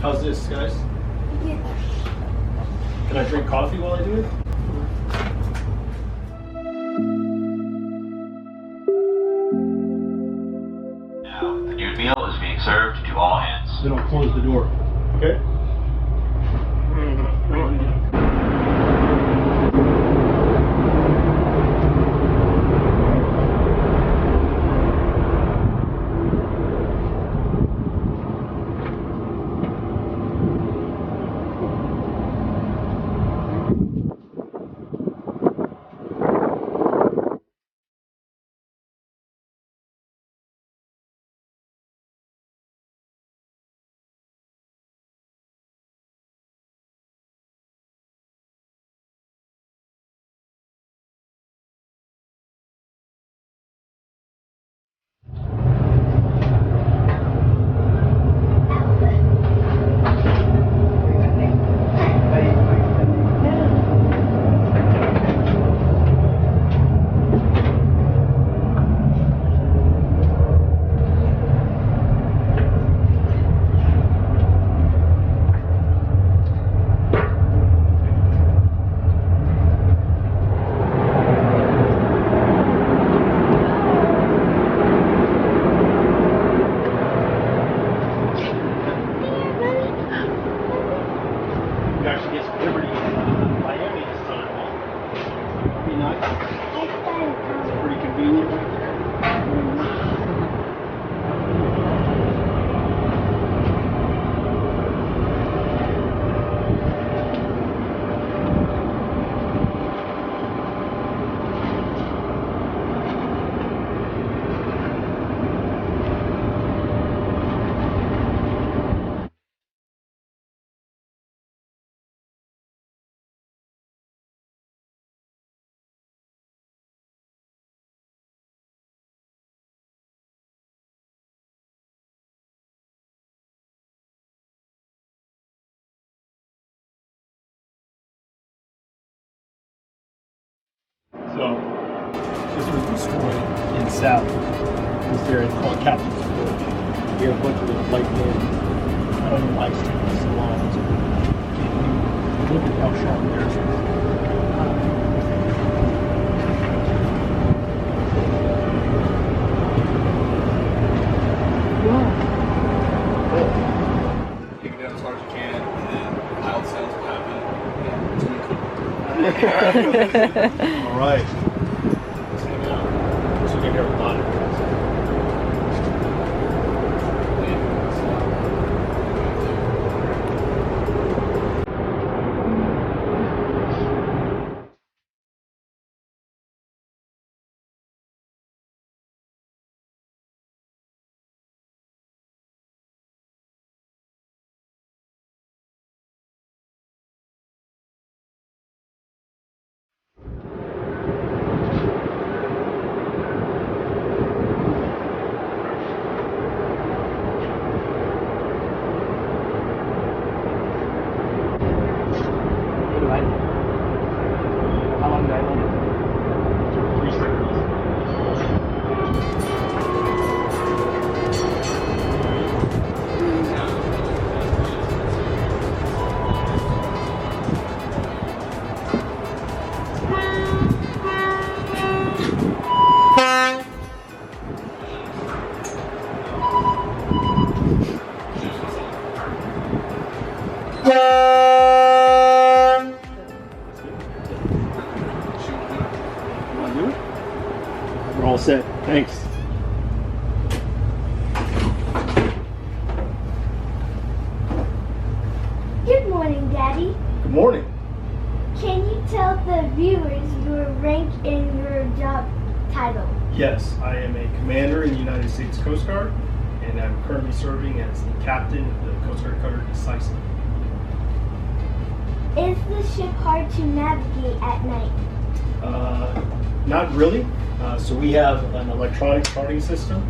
How's this, guys? Yeah. Can I drink coffee while I do it? Now, the new meal is being served to all hands. Then I'll close the door. Okay? You actually get some liberty in Miami this time, huh? Be nice. It's pretty convenient right there. So, this was destroyed in South. This area called Captain's Village. We have a bunch of those light men. I don't know why it's taking us so long. Look at how sharp theirs is. Take it down as hard as you can, and then loud sounds will happen. All right. Let's hang out. So we can hear a lot of it. How long did I hold it? 3 seconds. We're all set. Thanks. Good morning, Daddy. Good morning. Can you tell the viewers your rank and your job title? Yes, I am a commander in the United States Coast Guard, and I'm currently serving as the captain of the Coast Guard cutter Uscg. Is the ship hard to navigate at night? Not really. So we have an electronic charting system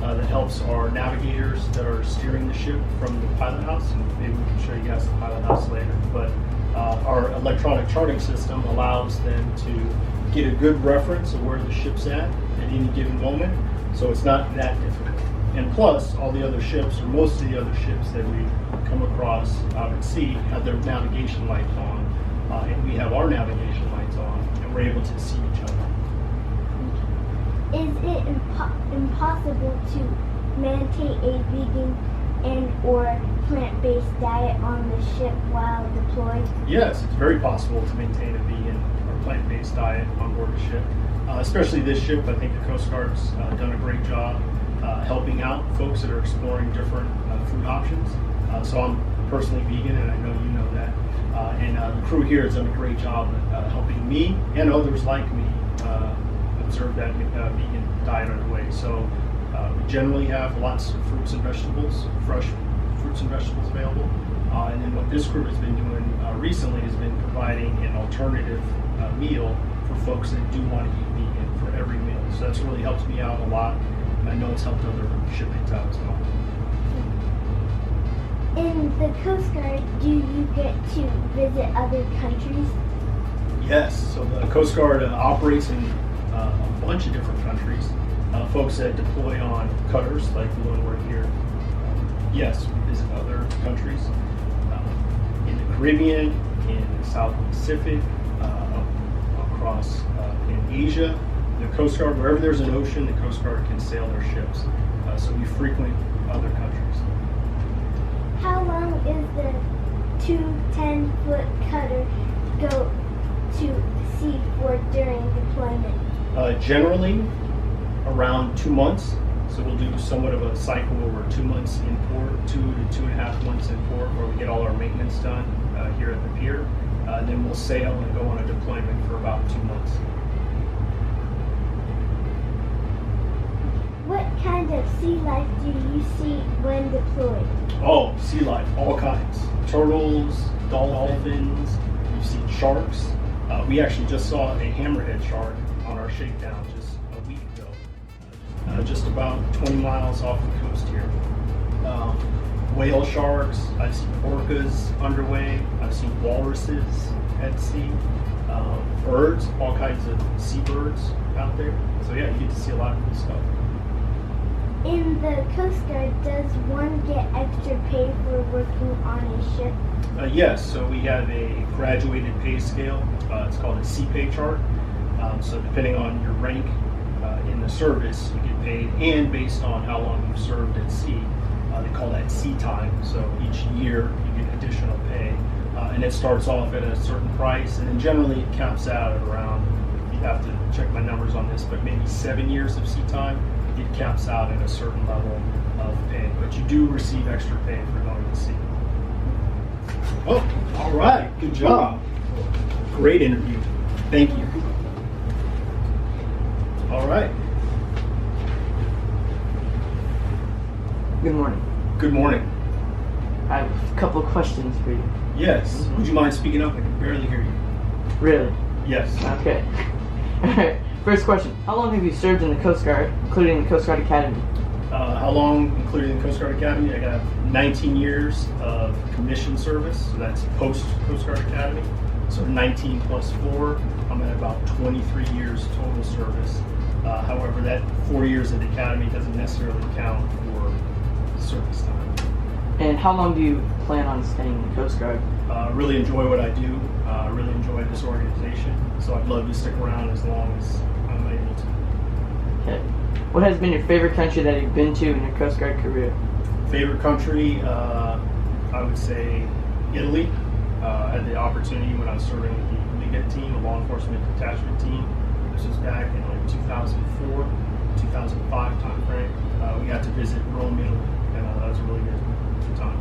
that helps our navigators that are steering the ship from the pilot house, and maybe we can show you guys the pilot house later. But our electronic charting system allows them to get a good reference of where the ship's at any given moment, so it's not that difficult. And plus, all the other ships, or most of the other ships that we come across out at sea have their navigation lights on, and we have our navigation lights on, and we're able to see each other. Is it impossible to maintain a vegan and or plant-based diet on the ship while deployed? Yes, it's very possible to maintain a vegan or plant-based diet on board a ship, especially this ship. I think the Coast Guard's done a great job helping out folks that are exploring different food options. So I'm personally vegan, and I know you know that. And the crew here has done a great job helping me and others like me observe that vegan diet underway. So we generally have lots of fruits and vegetables, fresh fruits and vegetables available. And then what this group has been doing recently has been providing an alternative meal for folks that do want to eat vegan for every meal. So that's really helped me out a lot. I know it's helped other shipmates out as well. In the Coast Guard, do you get to visit other countries? Yes, so the Coast Guard operates in a bunch of different countries. Folks that deploy on cutters like the one we're here, yes, we visit other countries in the Caribbean, in the South Pacific, across in Asia. The Coast Guard, wherever there's an ocean, the Coast Guard can sail their ships. So we frequent other countries. How long is the 2 10-foot cutter go to sea for during deployment? Generally, around 2 months. So we'll do somewhat of a cycle where we're 2 months in port, 2 to 2.5 months in port, where we get all our maintenance done here at the pier. Then we'll sail and go on a deployment for about 2 months. What kind of sea life do you see when deployed? Oh, sea life, all kinds. Turtles, dolphins, we've seen sharks. We actually just saw a hammerhead shark on our shakedown just a week ago, just about 20 miles off the coast here. Whale sharks, I've seen orcas underway, I've seen walruses at sea, birds, all kinds of seabirds out there. So yeah, you get to see a lot of cool stuff. In the Coast Guard, does one get extra pay for working on a ship? Yes, so we have a graduated pay scale. It's called a sea pay chart. So depending on your rank in the service, you get paid, and based on how long you've served at sea. They call that sea time. So each year you get additional pay. And it starts off at a certain price, and then generally it caps out at around, you have to check my numbers on this, but maybe 7 years of sea time. It caps out at a certain level of pay, but you do receive extra pay for going to sea. Oh, all right, good job. Great interview. Thank you. All right. Good morning. Good morning. I have a couple of questions for you. Yes. Would you mind speaking up? I can barely hear you. Really? Yes. Okay. Alright. First question. How long have you served in the Coast Guard, including the Coast Guard Academy? How long, including the Coast Guard Academy? I got 19 years of commissioned service, so that's post Coast Guard Academy. So 19 plus 4, I'm at about 23 years total service. However, that 4 years at the Academy doesn't necessarily count for service time. And how long do you plan on staying in the Coast Guard? Really enjoy what I do. Really enjoy this organization. So I'd love to stick around as long as I'm able to. Okay. What has been your favorite country that you've been to in your Coast Guard career? Favorite country, I would say Italy. I had the opportunity when I was serving the Liga team, a law enforcement detachment team. This was back in like 2004, 2005 time frame. We got to visit Rome, Italy, and that was a really good time.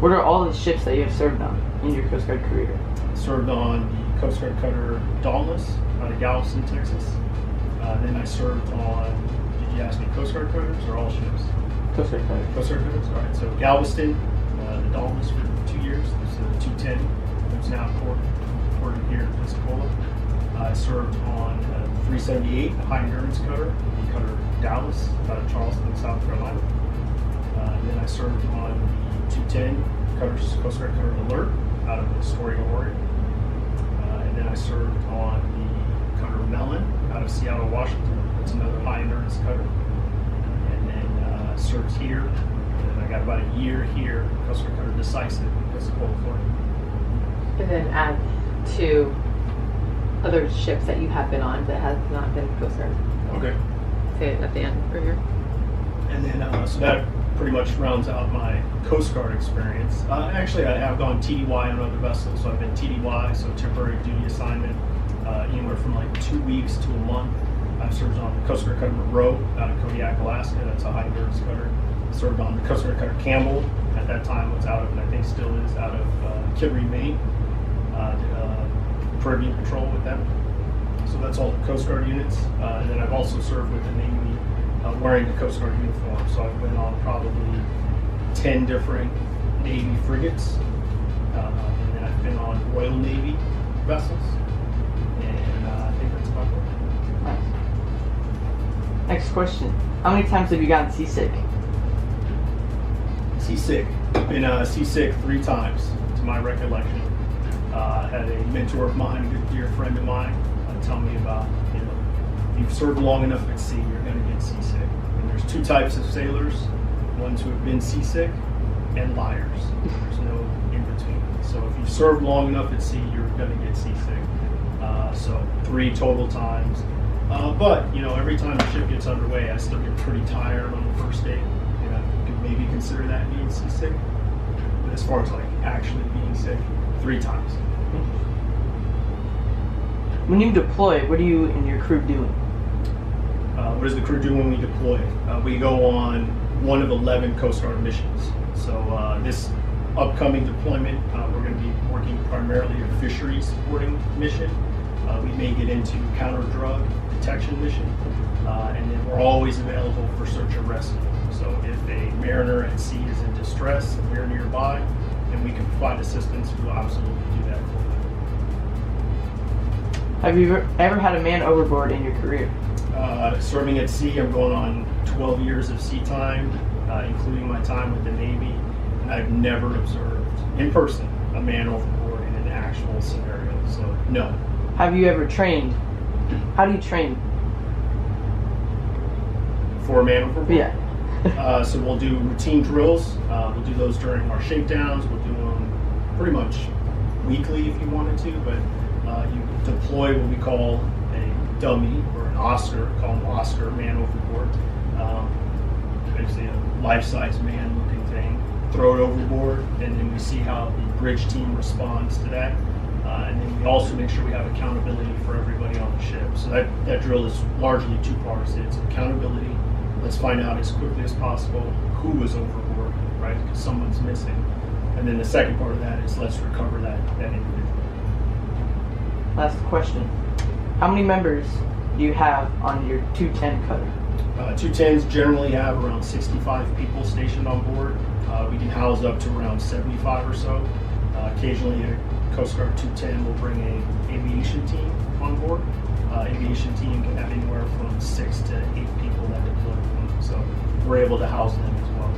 What are all the ships that you have served on in your Coast Guard career? Served on the Coast Guard cutter Dauntless out of Galveston, Texas. Then I served on, did you ask me Coast Guard cutters or all ships? Coast Guard cutter. Coast Guard cutters, all right. So Galveston, the Dauntless for 2 years. This is the 210, which is now ported here in Pensacola. I served on 378, a high endurance cutter, the cutter Dallas out of Charleston, South Carolina. And then I served on the 210 Coast Guard cutter Alert out of Astoria, Oregon. And then I served on the cutter Mellon out of Seattle, Washington. It's another high endurance cutter. And then served here. And then I got about a year here, Coast Guard Cutter Decisive, Pensacola, Florida. And then add to other ships that you have been on that have not been Coast Guard. Okay. Say it at the end right here. And then, so that pretty much rounds out my Coast Guard experience. Actually, I have gone TDY on other vessels. So I've been TDY, so temporary duty assignment, anywhere from like 2 weeks to a month. I've served on the Coast Guard Cutter Monroe out of Kodiak, Alaska. That's a high endurance cutter. Served on the Coast Guard Cutter Campbell. At that time, was out of, and I think still is, out of Kittery, Maine. Did Caribbean patrol with them. So that's all the Coast Guard units. And then I've also served with the Navy wearing the Coast Guard uniform. So I've been on probably 10 different Navy frigates. And then I've been on Royal Navy vessels. And I think that's about it. Nice. Next question. How many times have you gotten seasick? Seasick. Been seasick 3 times, to my recollection. Had a mentor of mine, a good dear friend of mine, tell me about, if you've served long enough at sea, you're going to get seasick. And there's 2 types of sailors, ones who have been seasick and liars. There's no in between. So if you've served long enough at sea, you're going to get seasick. So 3 total times. But, every time the ship gets underway, I still get pretty tired on the first day. You could maybe consider that being seasick. But as far as like actually being sick, 3 times. When you deploy, what are you and your crew doing? What does the crew do when we deploy? We go on one of 11 Coast Guard missions. So this upcoming deployment, we're going to be working primarily a fisheries supporting mission. We may get into counter-drug detection mission. And then we're always available for search and rescue. So if a mariner at sea is in distress and we're nearby and we can provide assistance, we'll absolutely do that for them. Have you ever had a man overboard in your career? Serving at sea, I'm going on 12 years of sea time, including my time with the Navy, and I've never observed, in person, a man overboard in an actual scenario, so no. Have you ever trained? How do you train? For a man overboard? Yeah. So we'll do routine drills. We'll do those during our shakedowns. We'll do them pretty much weekly if you wanted to, but you deploy what we call a dummy or an Oscar, call them Oscar, man overboard. Basically a life-size man looking thing. Throw it overboard, and then we see how the bridge team responds to that. And then we also make sure we have accountability for everybody on the ship. So that drill is largely 2 parts. It's accountability. Let's find out as quickly as possible who was overboard, right? Because someone's missing. And then the second part of that is let's recover that individual. Last question. How many members do you have on your 210 cutter? 210s generally have around 65 people stationed on board. We can house up to around 75 or so. Occasionally a Coast Guard 210 will bring an aviation team on board. Aviation team can have anywhere from 6 to 8 people that deploy with them. So we're able to house them as well.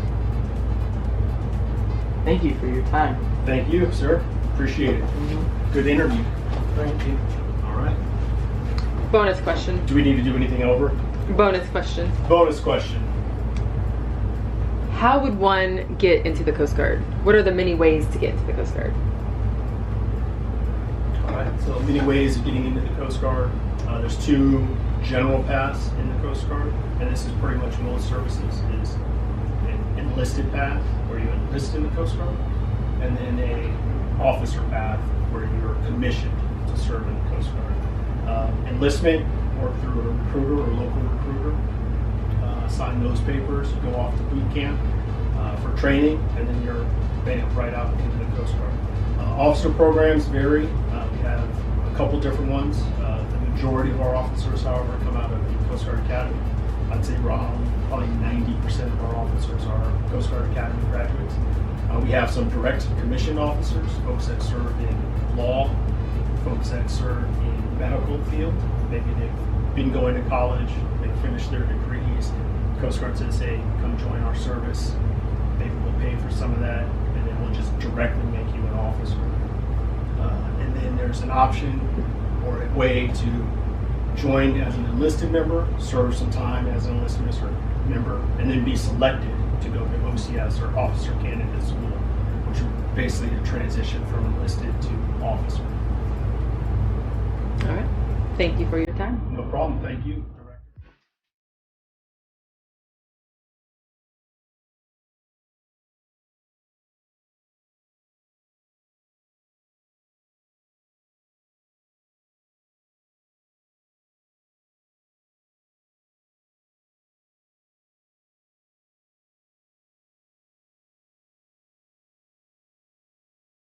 Thank you for your time. Thank you, sir. Appreciate it. Good interview. Thank you. All right. Bonus question. Do we need to do anything over? Bonus question. Bonus question. How would one get into the Coast Guard? What are the many ways to get into the Coast Guard? All right. So many ways of getting into the Coast Guard. There's 2 general paths in the Coast Guard, and this is pretty much most services. Is an enlisted path where you enlist in the Coast Guard, and then a officer path where you're commissioned to serve in the Coast Guard. Enlistment, work through a recruiter or local recruiter, sign those papers, you go off to boot camp for training, and then you're bam, right out into the Coast Guard. Officer programs vary. We have a couple different ones. The majority of our officers, however, come out of the Coast Guard Academy. I'd say around probably 90% of our officers are Coast Guard Academy graduates. We have some direct commissioned officers, folks that serve in law, folks that serve in medical field. Maybe they've been going to college, they finished their degrees. Coast Guard says, hey, come join our service. Maybe we'll pay for some of that, and then we'll just directly make you an officer. And then there's an option or a way to join as an enlisted member, serve some time as an enlisted member, and then be selected to go to what OCS or Officer Candidate School, which is basically a transition from enlisted to officer. All right. Thank you for your time. No problem. Thank you.